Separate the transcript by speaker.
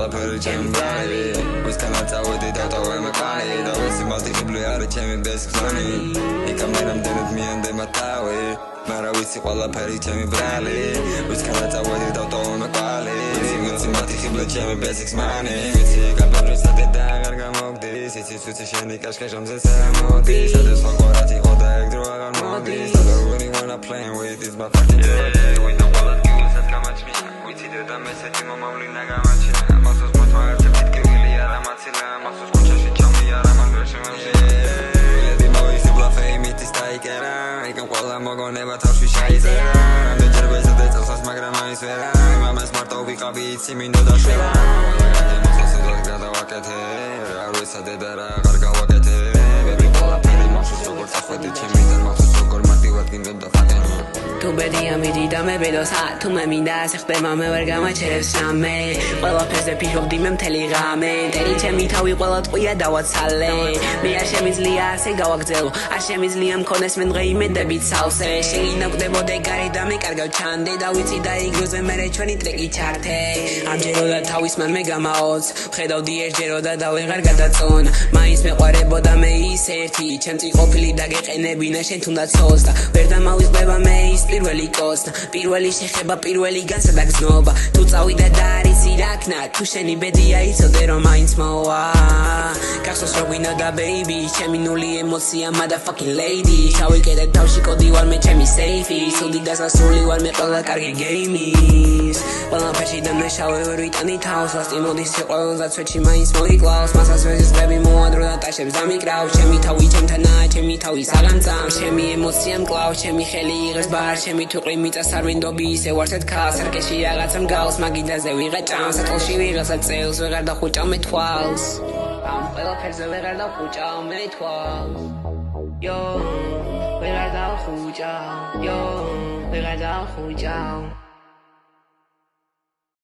Speaker 1: ყველაფერი ჩემი ბრალი ვისკანა წავედი დავტოვე მეყანი და ვისი მალტიხიბლი არის ჩემი ბესგზონი იქამდე რამდენად მიანდემა თავი მარა ვიცი ყველაფერი ჩემი ბრალი ვისკანა წავედი დავტოვე მეყანი ვისი მალტიხიბლი ჩემი ბესგზონი ვიცი გაბებრისა და აღარ გამოგდის იცის ვიცი შენი კაშკაშამზე სამოდის სადაც ხოყარათი ხო და ეგ დრო აღარ მოდის I don't really wanna play with this my fucking day we know all that you said come at me ვიცი და მესეთი მომავლინა გამაჩინა მასოს მოთვალე ფიქრილი არა მაცილა მასოს კუჩაში ჩამი არა მანგრეშემში ლედი მოისი ბლაფე იმითის დაიკერა იქან ყველა მოგონება თავში შეიზერა რამდენჯერ ვეზდე წელსაც მაგრამ ის ვერა მამას მარტო ვიყავი იცი მინდოდა შევა გადავაკეთე არ ვესადე და რა აღარ გავაკეთე ბევრი ყველაფერი მახსოვს როგორც ახვედი ჩემიდან მახსოვს როგორ მარტივად გინდოდა ფაკენ
Speaker 2: თუ ბედია მიდიდა მე ბედოსა თუ მე მინდა ასე ხდება მე ვერ გამაჩერებს რამე ყველაფერზე ფიქრობდი მე მთელი ღამე მთელი ჩემი თავი ყველა ტყვია დავაცალე მე არ შემიძლია ასე გავაგრძელო არ შემიძლია მქონდეს მე დღეიმედებით სავსე შეგინაგდებოდე გარი და მე კარგავ ჩანდე და ვიცი დაიგროზე მე ჩვენი ტრეკი ჩართე ამჯეროდა თავის მან მე გამაოც ხედავდი ერთჯეროდა და ვეღარ გადაწონა მაინც მეყვარებოდა მე ის ერთი ჩემ ყოფილი დაგეყენებინა შენ თუნდაც ცოლს და ვერ დამავიწყდება მე ის პირველი კოსნა პირველი შეხება პირველი განსადა გზნობა თუ წავიდა და არის ირაქნა თუ შენი ბედია იცოდე რომ მაინც მოვა გახსოვს რომ გვინდა ბეიბი ჩემი ნული ემოცია motherfucking lady ჩავიკეტე თავში კოდი ვარ მე ჩემი სეიფი სუდი დასასრული ვარ მე ყველა კარგი გეიმის ყველაფერში დამნაშავე ვერ ვიტანი თავს ვასტი მოდის ყველანზა ცვეთში მაინც მოიკლავს მასას ვეზისწრები მოადრო და ტაშებს დამიკრავს ჩემი თავი ჩემთანაა ჩემი თავი საღამწამს ჩემი ემოცია მკლავს ჩემი ხელი იღებს ბარ ჩემი თუყრი მიწას არ ვინდობი ისე ვარსეთ ქალს არკეში რაღაცა მგავს მაგიდაზე ვიღა ჭამს ატოლში ვიღაცა წელს ვეღარ დახუჭავ მე თვალს ამ ყველაფერზე ვეღარ დახუჭავ მე თვალს ვეღარ დახუჭავ ვეღარ დახუჭავ